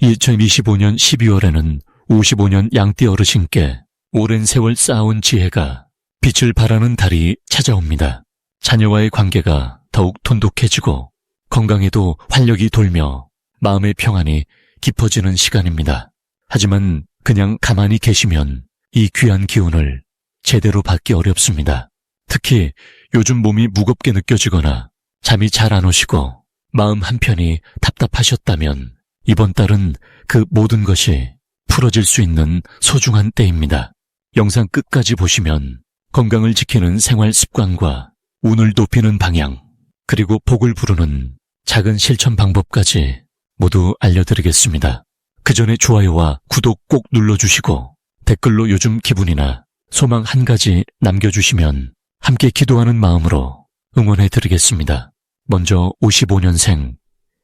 2025년 12월에는 55년 양띠 어르신께 오랜 세월 쌓아온 지혜가 빛을 발하는 달이 찾아옵니다. 자녀와의 관계가 더욱 돈독해지고 건강에도 활력이 돌며 마음의 평안이 깊어지는 시간입니다. 하지만 그냥 가만히 계시면 이 귀한 기운을 제대로 받기 어렵습니다. 특히 요즘 몸이 무겁게 느껴지거나 잠이 잘 안 오시고 마음 한편이 답답하셨다면 이번 달은 그 모든 것이 풀어질 수 있는 소중한 때입니다. 영상 끝까지 보시면 건강을 지키는 생활 습관과 운을 높이는 방향, 그리고 복을 부르는 작은 실천 방법까지 모두 알려드리겠습니다. 그 전에 좋아요와 구독 꼭 눌러주시고 댓글로 요즘 기분이나 소망 한 가지 남겨주시면 함께 기도하는 마음으로 응원해드리겠습니다. 먼저 55년생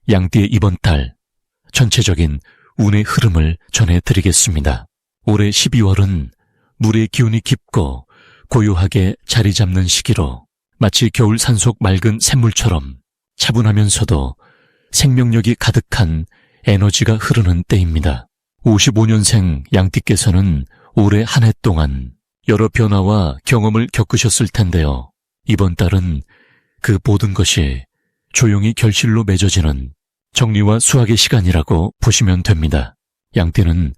양띠의 이번 달 전체적인 운의 흐름을 전해드리겠습니다. 올해 12월은 물의 기운이 깊고 고요하게 자리 잡는 시기로 마치 겨울 산속 맑은 샘물처럼 차분하면서도 생명력이 가득한 에너지가 흐르는 때입니다. 55년생 양띠께서는 올해 한 해 동안 여러 변화와 경험을 겪으셨을 텐데요. 이번 달은 그 모든 것이 조용히 결실로 맺어지는 정리와 수확의 시간이라고 보시면 됩니다. 양띠는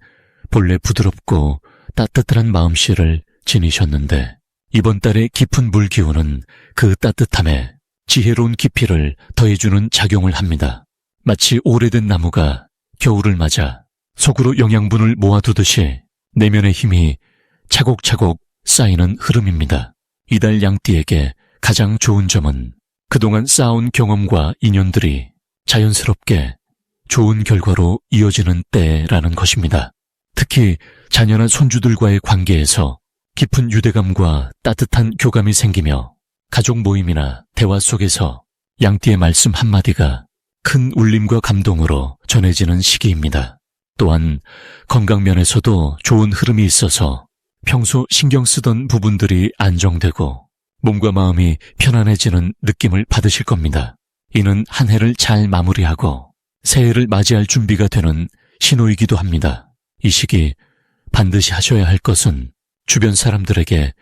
본래 부드럽고 따뜻한 마음씨를 지니셨는데 이번 달의 깊은 물 기운은 그 따뜻함에 지혜로운 깊이를 더해주는 작용을 합니다. 마치 오래된 나무가 겨울을 맞아 속으로 영양분을 모아두듯이 내면의 힘이 차곡차곡 쌓이는 흐름입니다. 이달 양띠에게 가장 좋은 점은 그동안 쌓아온 경험과 인연들이 자연스럽게 좋은 결과로 이어지는 때라는 것입니다. 특히 자녀나 손주들과의 관계에서 깊은 유대감과 따뜻한 교감이 생기며 가족 모임이나 대화 속에서 양띠의 말씀 한마디가 큰 울림과 감동으로 전해지는 시기입니다. 또한 건강면에서도 좋은 흐름이 있어서 평소 신경 쓰던 부분들이 안정되고 몸과 마음이 편안해지는 느낌을 받으실 겁니다. 이는 한 해를 잘 마무리하고 새해를 맞이할 준비가 되는 신호이기도 합니다. 이 시기 반드시 하셔야 할 것은 주변 사람들에게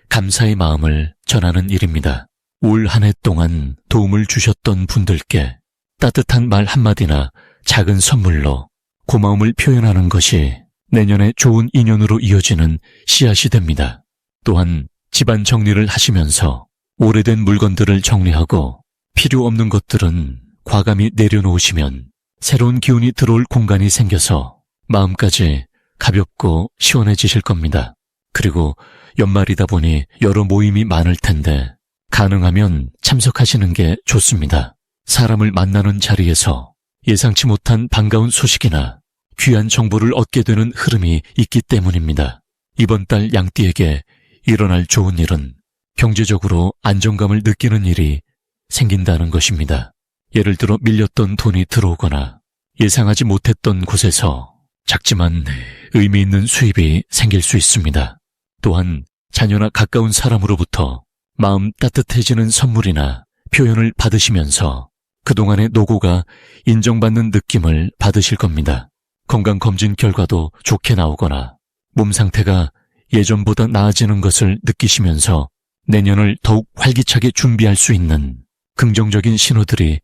감사의 마음을 전하는 일입니다. 올 한 해 동안 도움을 주셨던 분들께 따뜻한 말 한마디나 작은 선물로 고마움을 표현하는 것이 내년에 좋은 인연으로 이어지는 씨앗이 됩니다. 또한 집안 정리를 하시면서 오래된 물건들을 정리하고 필요 없는 것들은 과감히 내려놓으시면 새로운 기운이 들어올 공간이 생겨서 마음까지 가볍고 시원해지실 겁니다. 그리고 연말이다 보니 여러 모임이 많을 텐데 가능하면 참석하시는 게 좋습니다. 사람을 만나는 자리에서 예상치 못한 반가운 소식이나 귀한 정보를 얻게 되는 흐름이 있기 때문입니다. 이번 달 양띠에게 일어날 좋은 일은 경제적으로 안정감을 느끼는 일이 생긴다는 것입니다. 예를 들어 밀렸던 돈이 들어오거나 예상하지 못했던 곳에서 작지만 의미 있는 수입이 생길 수 있습니다. 또한 자녀나 가까운 사람으로부터 마음 따뜻해지는 선물이나 표현을 받으시면서 그동안의 노고가 인정받는 느낌을 받으실 겁니다. 건강검진 결과도 좋게 나오거나 몸 상태가 예전보다 나아지는 것을 느끼시면서 내년을 더욱 활기차게 준비할 수 있는 긍정적인 신호들이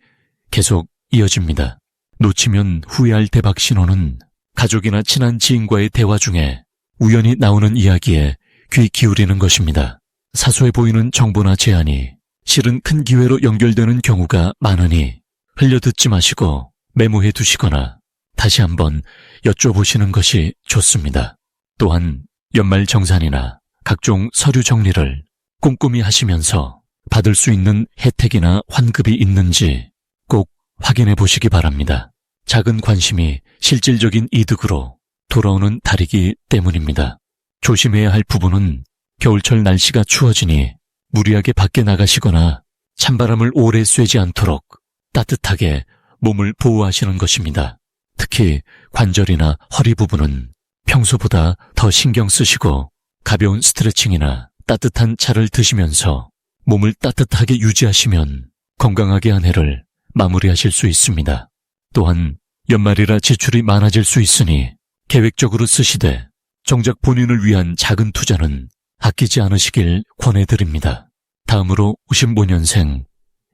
계속 이어집니다. 놓치면 후회할 대박 신호는 가족이나 친한 지인과의 대화 중에 우연히 나오는 이야기에 귀 기울이는 것입니다. 사소해 보이는 정보나 제안이 실은 큰 기회로 연결되는 경우가 많으니 흘려듣지 마시고 메모해 두시거나 다시 한번 여쭤보시는 것이 좋습니다. 또한 연말 정산이나 각종 서류 정리를 꼼꼼히 하시면서 받을 수 있는 혜택이나 환급이 있는지 꼭 확인해 보시기 바랍니다. 작은 관심이 실질적인 이득으로 돌아오는 달이기 때문입니다. 조심해야 할 부분은 겨울철 날씨가 추워지니 무리하게 밖에 나가시거나 찬바람을 오래 쐬지 않도록 따뜻하게 몸을 보호하시는 것입니다. 특히 관절이나 허리 부분은 평소보다 더 신경 쓰시고 가벼운 스트레칭이나 따뜻한 차를 드시면서 몸을 따뜻하게 유지하시면 건강하게 한 해를 마무리하실 수 있습니다. 또한 연말이라 지출이 많아질 수 있으니 계획적으로 쓰시되 정작 본인을 위한 작은 투자는 아끼지 않으시길 권해드립니다. 다음으로 55년생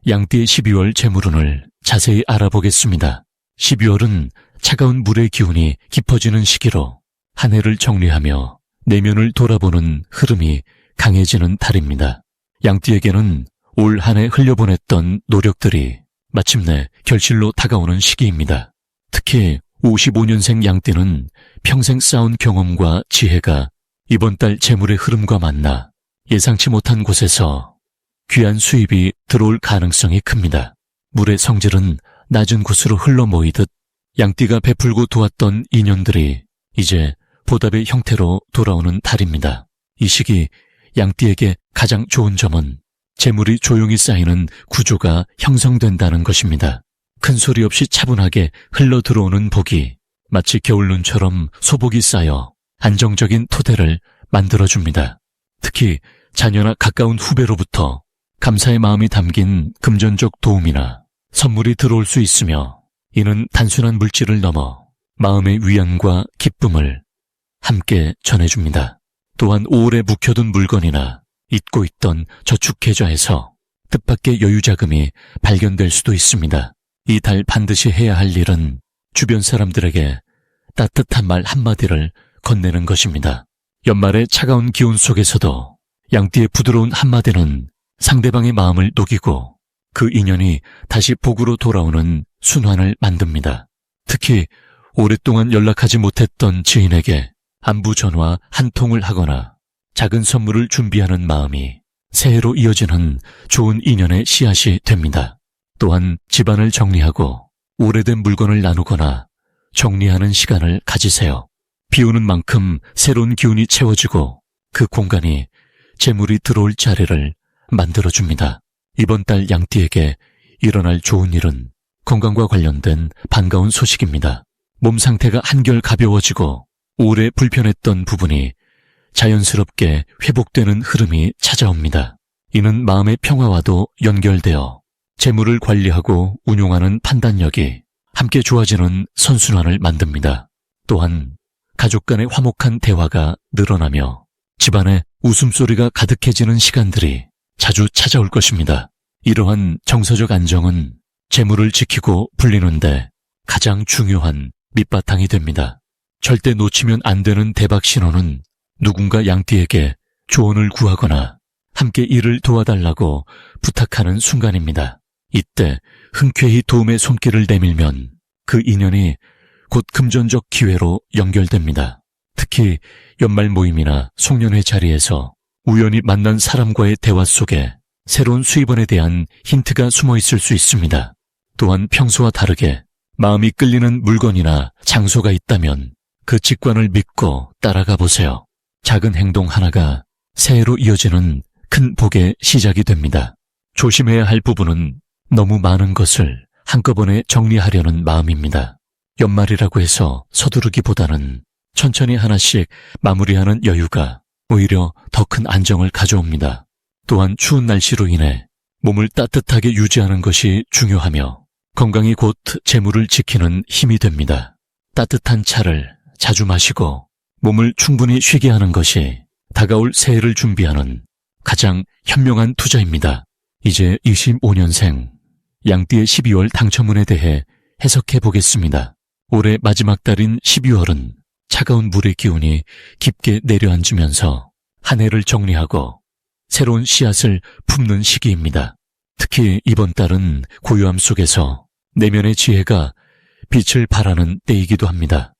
양띠의 12월 재물운을 자세히 알아보겠습니다. 12월은 차가운 물의 기운이 깊어지는 시기로 한 해를 정리하며 내면을 돌아보는 흐름이 강해지는 달입니다. 양띠에게는 올 한 해 흘려보냈던 노력들이 마침내 결실로 다가오는 시기입니다. 특히 55년생 양띠는 평생 쌓은 경험과 지혜가 이번 달 재물의 흐름과 만나 예상치 못한 곳에서 귀한 수입이 들어올 가능성이 큽니다. 물의 성질은 낮은 곳으로 흘러 모이듯 양띠가 베풀고 도왔던 인연들이 이제 보답의 형태로 돌아오는 달입니다. 이 시기 양띠에게 가장 좋은 점은 재물이 조용히 쌓이는 구조가 형성된다는 것입니다. 큰 소리 없이 차분하게 흘러 들어오는 복이 마치 겨울눈처럼 소복이 쌓여 안정적인 토대를 만들어줍니다. 특히 자녀나 가까운 후배로부터 감사의 마음이 담긴 금전적 도움이나 선물이 들어올 수 있으며 이는 단순한 물질을 넘어 마음의 위안과 기쁨을 함께 전해줍니다. 또한 오래 묵혀둔 물건이나 잊고 있던 저축계좌에서 뜻밖의 여유자금이 발견될 수도 있습니다. 이 달 반드시 해야 할 일은 주변 사람들에게 따뜻한 말 한마디를 건네는 것입니다. 연말의 차가운 기온 속에서도 양띠의 부드러운 한마디는 상대방의 마음을 녹이고 그 인연이 다시 복으로 돌아오는 순환을 만듭니다. 특히 오랫동안 연락하지 못했던 지인에게 안부 전화 한 통을 하거나 작은 선물을 준비하는 마음이 새해로 이어지는 좋은 인연의 씨앗이 됩니다. 또한 집안을 정리하고 오래된 물건을 나누거나 정리하는 시간을 가지세요. 비 오는 만큼 새로운 기운이 채워지고 그 공간이 재물이 들어올 자리를 만들어줍니다. 이번 달 양띠에게 일어날 좋은 일은 건강과 관련된 반가운 소식입니다. 몸 상태가 한결 가벼워지고 오래 불편했던 부분이 자연스럽게 회복되는 흐름이 찾아옵니다. 이는 마음의 평화와도 연결되어 재물을 관리하고 운용하는 판단력이 함께 좋아지는 선순환을 만듭니다. 또한 가족 간의 화목한 대화가 늘어나며 집안에 웃음소리가 가득해지는 시간들이 자주 찾아올 것입니다. 이러한 정서적 안정은 재물을 지키고 불리는데 가장 중요한 밑바탕이 됩니다. 절대 놓치면 안 되는 대박 신호는 누군가 양띠에게 조언을 구하거나 함께 일을 도와달라고 부탁하는 순간입니다. 이때 흔쾌히 도움의 손길을 내밀면 그 인연이 곧 금전적 기회로 연결됩니다. 특히 연말 모임이나 송년회 자리에서 우연히 만난 사람과의 대화 속에 새로운 수입원에 대한 힌트가 숨어 있을 수 있습니다. 또한 평소와 다르게 마음이 끌리는 물건이나 장소가 있다면 그 직관을 믿고 따라가 보세요. 작은 행동 하나가 새해로 이어지는 큰 복의 시작이 됩니다. 조심해야 할 부분은 너무 많은 것을 한꺼번에 정리하려는 마음입니다. 연말이라고 해서 서두르기보다는 천천히 하나씩 마무리하는 여유가 오히려 더 큰 안정을 가져옵니다. 또한 추운 날씨로 인해 몸을 따뜻하게 유지하는 것이 중요하며 건강이 곧 재물을 지키는 힘이 됩니다. 따뜻한 차를 자주 마시고 몸을 충분히 쉬게 하는 것이 다가올 새해를 준비하는 가장 현명한 투자입니다. 이제 25년생 양띠의 12월 당첨운에 대해 해석해 보겠습니다. 올해 마지막 달인 12월은 차가운 물의 기운이 깊게 내려앉으면서 한 해를 정리하고 새로운 씨앗을 품는 시기입니다. 특히 이번 달은 고요함 속에서 내면의 지혜가 빛을 발하는 때이기도 합니다.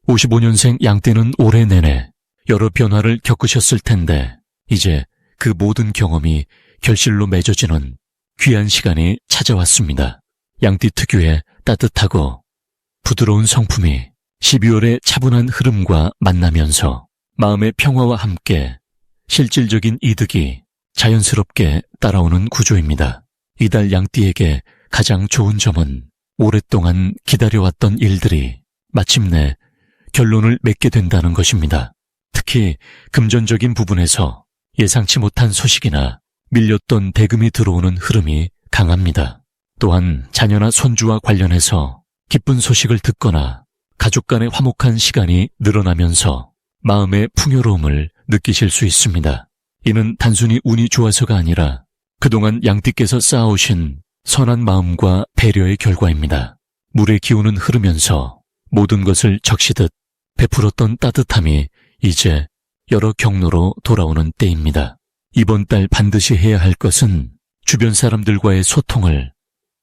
55년생 양띠는 올해 내내 여러 변화를 겪으셨을 텐데 이제 그 모든 경험이 결실로 맺어지는 귀한 시간이 찾아왔습니다. 양띠 특유의 따뜻하고 부드러운 성품이 12월의 차분한 흐름과 만나면서 마음의 평화와 함께 실질적인 이득이 자연스럽게 따라오는 구조입니다. 이달 양띠에게 가장 좋은 점은 오랫동안 기다려왔던 일들이 마침내 결론을 맺게 된다는 것입니다. 특히 금전적인 부분에서 예상치 못한 소식이나 밀렸던 대금이 들어오는 흐름이 강합니다. 또한 자녀나 손주와 관련해서 기쁜 소식을 듣거나 가족 간의 화목한 시간이 늘어나면서 마음의 풍요로움을 느끼실 수 있습니다. 이는 단순히 운이 좋아서가 아니라 그동안 양띠께서 쌓아오신 선한 마음과 배려의 결과입니다. 물의 기운은 흐르면서 모든 것을 적시듯 베풀었던 따뜻함이 이제 여러 경로로 돌아오는 때입니다. 이번 달 반드시 해야 할 것은 주변 사람들과의 소통을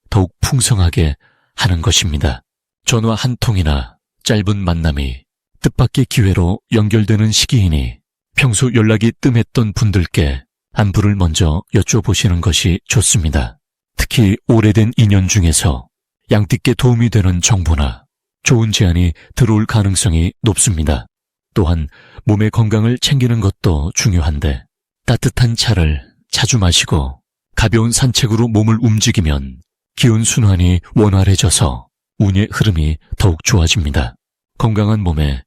더욱 풍성하게 하는 것입니다. 전화 한 통이나 짧은 만남이 뜻밖의 기회로 연결되는 시기이니 평소 연락이 뜸했던 분들께 안부를 먼저 여쭤보시는 것이 좋습니다. 특히 오래된 인연 중에서 양띠께 도움이 되는 정보나 좋은 제안이 들어올 가능성이 높습니다. 또한 몸의 건강을 챙기는 것도 중요한데 따뜻한 차를 자주 마시고 가벼운 산책으로 몸을 움직이면 기운 순환이 원활해져서 운의 흐름이 더욱 좋아집니다. 건강한 몸에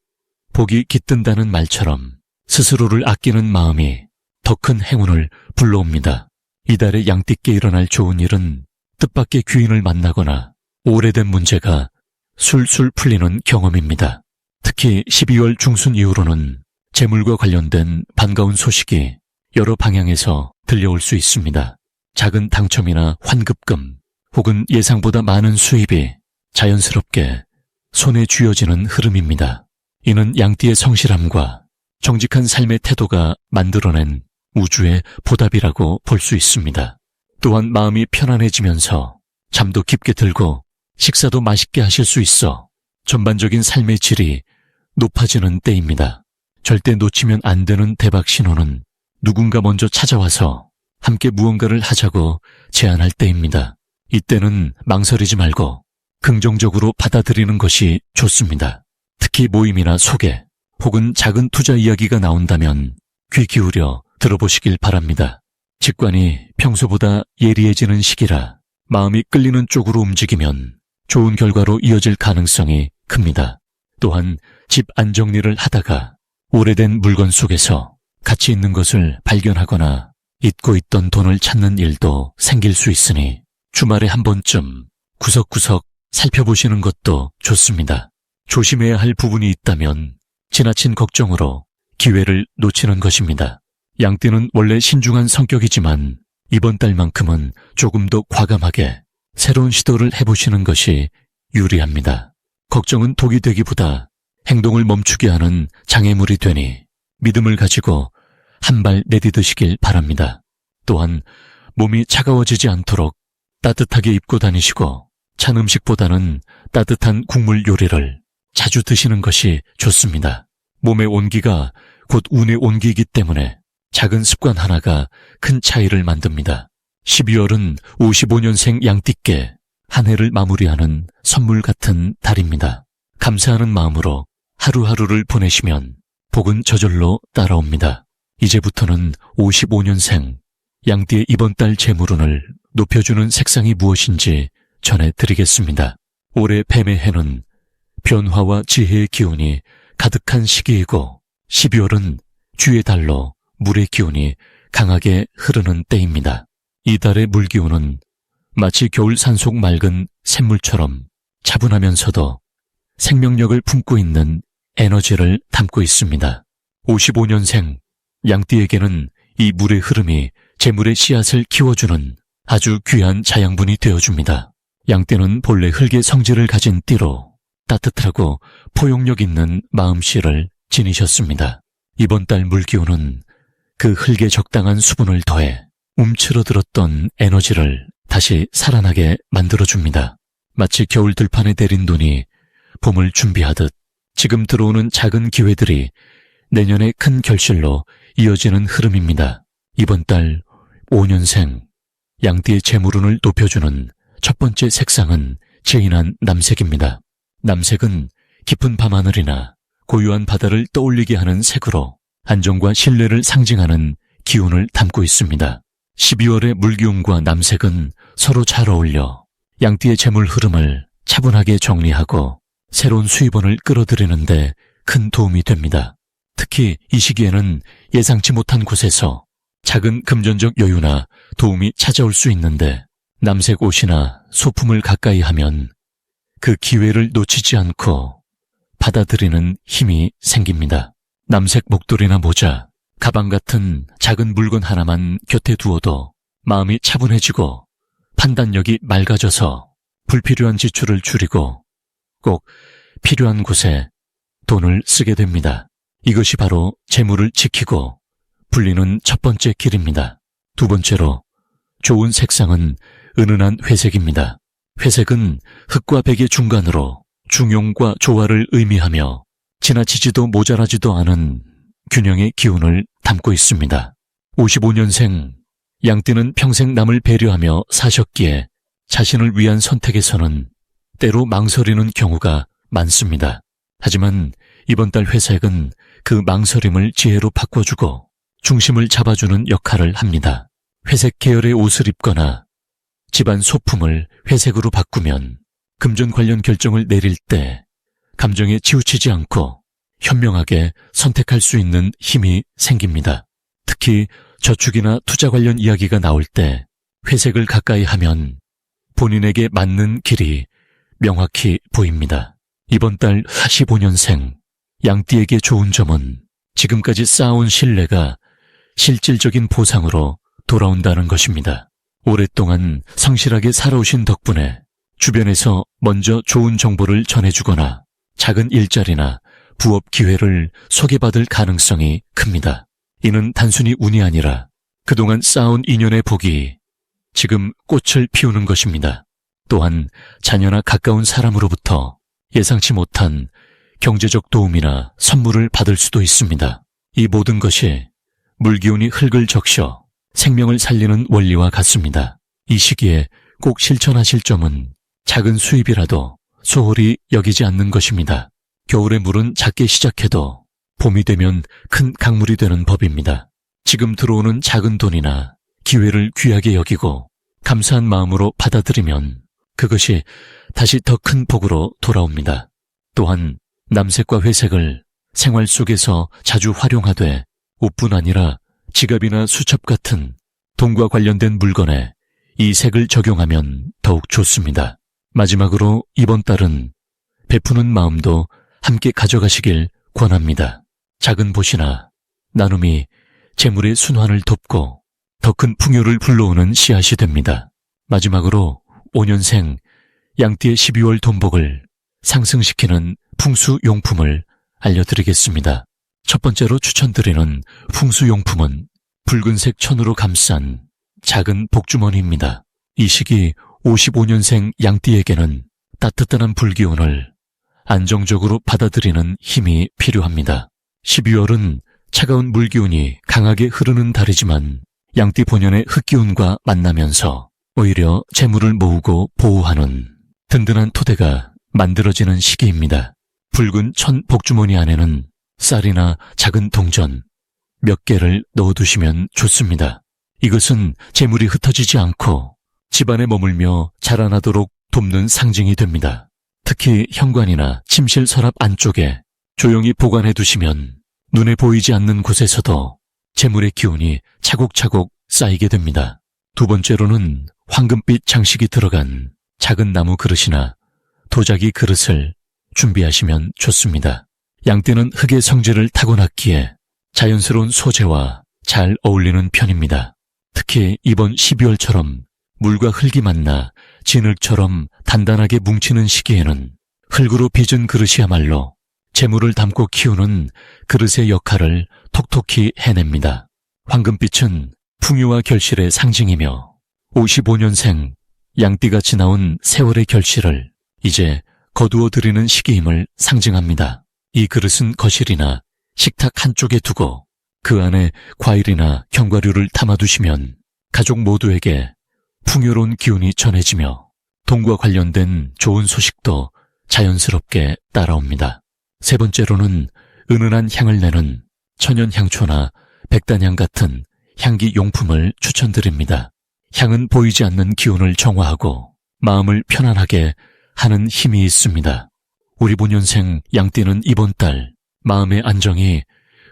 복이 깃든다는 말처럼 스스로를 아끼는 마음이 더 큰 행운을 불러옵니다. 이달의 양띠께 일어날 좋은 일은 뜻밖의 귀인을 만나거나 오래된 문제가 술술 풀리는 경험입니다. 특히 12월 중순 이후로는 재물과 관련된 반가운 소식이 여러 방향에서 들려올 수 있습니다. 작은 당첨이나 환급금 혹은 예상보다 많은 수입이 자연스럽게 손에 쥐어지는 흐름입니다. 이는 양띠의 성실함과 정직한 삶의 태도가 만들어낸 우주의 보답이라고 볼 수 있습니다. 또한 마음이 편안해지면서 잠도 깊게 들고 식사도 맛있게 하실 수 있어 전반적인 삶의 질이 높아지는 때입니다. 절대 놓치면 안 되는 대박 신호는 누군가 먼저 찾아와서 함께 무언가를 하자고 제안할 때입니다. 이때는 망설이지 말고 긍정적으로 받아들이는 것이 좋습니다. 특히 모임이나 소개 혹은 작은 투자 이야기가 나온다면 귀 기울여 들어보시길 바랍니다. 직관이 평소보다 예리해지는 시기라 마음이 끌리는 쪽으로 움직이면 좋은 결과로 이어질 가능성이 큽니다. 또한 집 안정리를 하다가 오래된 물건 속에서 가치 있는 것을 발견하거나 잊고 있던 돈을 찾는 일도 생길 수 있으니 주말에 한 번쯤 구석구석 살펴보시는 것도 좋습니다. 조심해야 할 부분이 있다면 지나친 걱정으로 기회를 놓치는 것입니다. 양띠는 원래 신중한 성격이지만 이번 달만큼은 조금 더 과감하게 새로운 시도를 해보시는 것이 유리합니다. 걱정은 독이 되기보다 행동을 멈추게 하는 장애물이 되니 믿음을 가지고 한 발 내디드시길 바랍니다. 또한 몸이 차가워지지 않도록 따뜻하게 입고 다니시고 찬 음식보다는 따뜻한 국물 요리를 자주 드시는 것이 좋습니다. 몸의 온기가 곧 운의 온기이기 때문에 작은 습관 하나가 큰 차이를 만듭니다. 12월은 55년생 양띠께 한 해를 마무리하는 선물 같은 달입니다. 감사하는 마음으로 하루하루를 보내시면 복은 저절로 따라옵니다. 이제부터는 55년생 양띠의 이번 달 재물운을 높여주는 색상이 무엇인지 전해드리겠습니다. 올해 뱀의 해는 변화와 지혜의 기운이 가득한 시기이고 12월은 쥐의 달로 물의 기운이 강하게 흐르는 때입니다. 이 달의 물기운은 마치 겨울 산속 맑은 샘물처럼 차분하면서도 생명력을 품고 있는 에너지를 담고 있습니다. 55년생 양띠에게는 이 물의 흐름이 재물의 씨앗을 키워주는 아주 귀한 자양분이 되어줍니다. 양띠는 본래 흙의 성질을 가진 띠로 따뜻하고 포용력 있는 마음씨를 지니셨습니다. 이번 달 물기운은 그 흙에 적당한 수분을 더해 움츠러들었던 에너지를 다시 살아나게 만들어줍니다. 마치 겨울 들판에 내린 눈이 봄을 준비하듯 지금 들어오는 작은 기회들이 내년의 큰 결실로 이어지는 흐름입니다. 이번 달 5년생 양띠의 재물운을 높여주는 첫 번째 색상은 진한 남색입니다. 남색은 깊은 밤하늘이나 고요한 바다를 떠올리게 하는 색으로 안정과 신뢰를 상징하는 기운을 담고 있습니다. 12월의 물기운과 남색은 서로 잘 어울려 양띠의 재물 흐름을 차분하게 정리하고 새로운 수입원을 끌어들이는데 큰 도움이 됩니다. 특히 이 시기에는 예상치 못한 곳에서 작은 금전적 여유나 도움이 찾아올 수 있는데 남색 옷이나 소품을 가까이 하면 그 기회를 놓치지 않고 받아들이는 힘이 생깁니다. 남색 목도리나 모자, 가방 같은 작은 물건 하나만 곁에 두어도 마음이 차분해지고 판단력이 맑아져서 불필요한 지출을 줄이고 꼭 필요한 곳에 돈을 쓰게 됩니다. 이것이 바로 재물을 지키고 불리는 첫 번째 길입니다. 두 번째로 좋은 색상은 은은한 회색입니다. 회색은 흑과 백의 중간으로 중용과 조화를 의미하며 지나치지도 모자라지도 않은 균형의 기운을 담고 있습니다. 55년생 양띠는 평생 남을 배려하며 사셨기에 자신을 위한 선택에서는 때로 망설이는 경우가 많습니다. 하지만 이번 달 회색은 그 망설임을 지혜로 바꿔주고 중심을 잡아주는 역할을 합니다. 회색 계열의 옷을 입거나 집안 소품을 회색으로 바꾸면 금전 관련 결정을 내릴 때 감정에 치우치지 않고 현명하게 선택할 수 있는 힘이 생깁니다. 특히 저축이나 투자 관련 이야기가 나올 때 회색을 가까이 하면 본인에게 맞는 길이 명확히 보입니다. 이번 달 15년생 양띠에게 좋은 점은 지금까지 쌓아온 신뢰가 실질적인 보상으로 돌아온다는 것입니다. 오랫동안 성실하게 살아오신 덕분에 주변에서 먼저 좋은 정보를 전해주거나 작은 일자리나 부업 기회를 소개받을 가능성이 큽니다. 이는 단순히 운이 아니라 그동안 쌓아온 인연의 복이 지금 꽃을 피우는 것입니다. 또한 자녀나 가까운 사람으로부터 예상치 못한 경제적 도움이나 선물을 받을 수도 있습니다. 이 모든 것이 물기운이 흙을 적셔 생명을 살리는 원리와 같습니다. 이 시기에 꼭 실천하실 점은 작은 수입이라도 소홀히 여기지 않는 것입니다. 겨울의 물은 작게 시작해도 봄이 되면 큰 강물이 되는 법입니다. 지금 들어오는 작은 돈이나 기회를 귀하게 여기고 감사한 마음으로 받아들이면 그것이 다시 더 큰 복으로 돌아옵니다. 또한 남색과 회색을 생활 속에서 자주 활용하되 옷뿐 아니라 지갑이나 수첩 같은 돈과 관련된 물건에 이 색을 적용하면 더욱 좋습니다. 마지막으로 이번 달은 베푸는 마음도 함께 가져가시길 권합니다. 작은 보시나 나눔이 재물의 순환을 돕고 더 큰 풍요를 불러오는 씨앗이 됩니다. 마지막으로 5년생 양띠의 12월 돈복을 상승시키는 풍수용품을 알려드리겠습니다. 첫 번째로 추천드리는 풍수용품은 붉은색 천으로 감싼 작은 복주머니입니다. 이 시기 55년생 양띠에게는 따뜻한 불기운을 안정적으로 받아들이는 힘이 필요합니다. 12월은 차가운 물기운이 강하게 흐르는 달이지만 양띠 본연의 흙기운과 만나면서 오히려 재물을 모으고 보호하는 든든한 토대가 만들어지는 시기입니다. 붉은 천 복주머니 안에는 쌀이나 작은 동전 몇 개를 넣어두시면 좋습니다. 이것은 재물이 흩어지지 않고 집안에 머물며 자라나도록 돕는 상징이 됩니다. 특히 현관이나 침실 서랍 안쪽에 조용히 보관해 두시면 눈에 보이지 않는 곳에서도 재물의 기운이 차곡차곡 쌓이게 됩니다. 두 번째로는 황금빛 장식이 들어간 작은 나무 그릇이나 도자기 그릇을 준비하시면 좋습니다. 양띠는 흙의 성질을 타고났기에 자연스러운 소재와 잘 어울리는 편입니다. 특히 이번 12월처럼 물과 흙이 만나 진흙처럼 단단하게 뭉치는 시기에는 흙으로 빚은 그릇이야말로 재물을 담고 키우는 그릇의 역할을 톡톡히 해냅니다. 황금빛은 풍요와 결실의 상징이며 55년생 양띠같이 나온 세월의 결실을 이제 거두어드리는 시기임을 상징합니다. 이 그릇은 거실이나 식탁 한쪽에 두고 그 안에 과일이나 견과류를 담아두시면 가족 모두에게 풍요로운 기운이 전해지며 돈과 관련된 좋은 소식도 자연스럽게 따라옵니다. 세 번째로는 은은한 향을 내는 천연향초나 백단향 같은 향기 용품을 추천드립니다. 향은 보이지 않는 기운을 정화하고 마음을 편안하게 하는 힘이 있습니다. 우리 본년생 양띠는 이번 달 마음의 안정이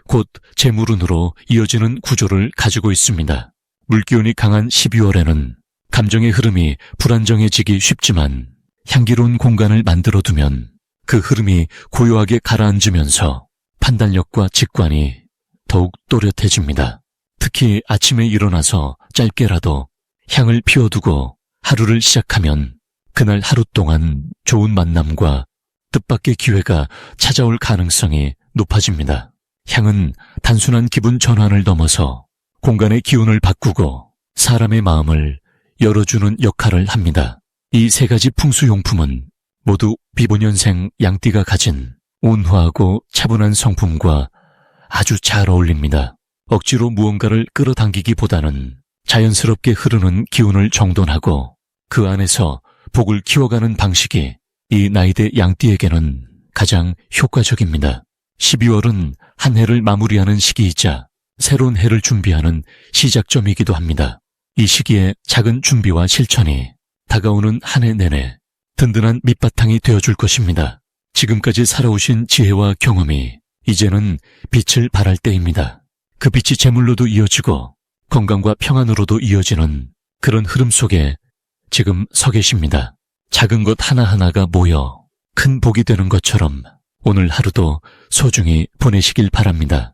곧 재물운으로 이어지는 구조를 가지고 있습니다. 물기운이 강한 12월에는 감정의 흐름이 불안정해지기 쉽지만 향기로운 공간을 만들어두면 그 흐름이 고요하게 가라앉으면서 판단력과 직관이 더욱 또렷해집니다. 특히 아침에 일어나서 짧게라도 향을 피워두고 하루를 시작하면 그날 하루 동안 좋은 만남과 뜻밖의 기회가 찾아올 가능성이 높아집니다. 향은 단순한 기분 전환을 넘어서 공간의 기운을 바꾸고 사람의 마음을 열어주는 역할을 합니다. 이 세 가지 풍수용품은 모두 비본년생 양띠가 가진 온화하고 차분한 성품과 아주 잘 어울립니다. 억지로 무언가를 끌어당기기보다는 자연스럽게 흐르는 기운을 정돈하고 그 안에서 복을 키워가는 방식이 이 나이대 양띠에게는 가장 효과적입니다. 12월은 한 해를 마무리하는 시기이자 새로운 해를 준비하는 시작점이기도 합니다. 이 시기에 작은 준비와 실천이 다가오는 한 해 내내 든든한 밑바탕이 되어줄 것입니다. 지금까지 살아오신 지혜와 경험이 이제는 빛을 발할 때입니다. 그 빛이 재물로도 이어지고 건강과 평안으로도 이어지는 그런 흐름 속에 지금 서 계십니다. 작은 것 하나하나가 모여 큰 복이 되는 것처럼 오늘 하루도 소중히 보내시길 바랍니다.